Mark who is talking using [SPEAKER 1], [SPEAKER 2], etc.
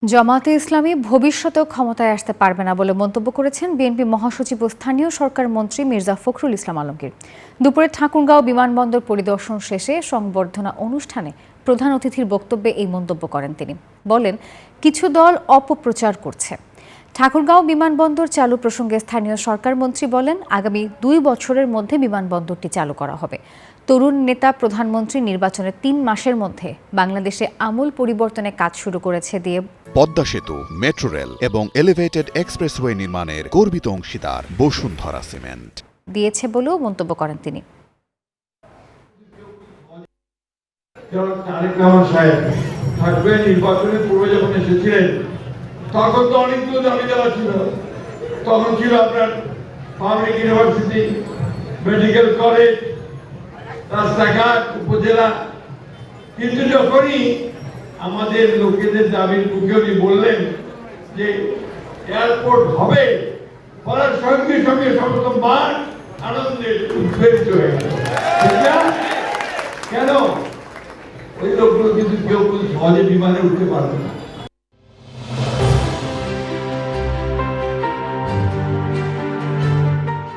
[SPEAKER 1] জামায়াতে ইসলামী ভবিষ্যতেও ক্ষমতায় আসতে পারবে না বলে মন্তব্য করেছেন বিএনপি মহাসচিব ও স্থানীয় সরকার মন্ত্রী মির্জা ফখরুল ইসলাম আলমগীর। দুপুরে ঠাকুরগাঁও বিমানবন্দর পরিদর্শন শেষে সংবর্ধনা অনুষ্ঠানে প্রধান অতিথির বক্তব্যে এই মন্তব্য করেন তিনি। বলেন, কিছু দল অপপ্রচার করছে। ঠাকুরগাঁও বিমানবন্দর চালু প্রসঙ্গে স্থানীয় সরকার মন্ত্রী বলেন, আগামী 2 বছরের মধ্যে বিমানবন্দরটি চালু করা হবে। তরুণ নেতা প্রধানমন্ত্রী নির্বাচনের 3 মাসের মধ্যে বাংলাদেশে আমূল পরিবর্তনের কাজ শুরু করেছে দিয়ে
[SPEAKER 2] পদ্মা সেতু, মেট্রো রেল এবং এলিভেটেড এক্সপ্রেসওয়ে নির্মাণের গর্বিত অংশীদার বসুন্ধরা সিমেন্ট
[SPEAKER 1] দিয়েছে বলেও মন্তব্য করেন তিনি।
[SPEAKER 3] নির্বাচনের পূর্বে যখন এসেছিলেন তখন তো অনেকগুলো দাবি দেওয়া ছিল। তখন ছিল আপনার পাবলিক ইউনিভার্সিটি, মেডিকেল কলেজ, রাস্তাঘাট, উপজেলা। কিন্তু যখনই আমাদের লোকেদের দাবির মুখে উনি বললেন যে এয়ারপোর্ট হবে, বলার সঙ্গে সঙ্গে সমস্ত মান আনন্দের উদ্বেলিত হয়ে গেল। কেন? ওই লোকগুলো কিন্তু কেউ সহজে বিমানে উঠতে পারবে না।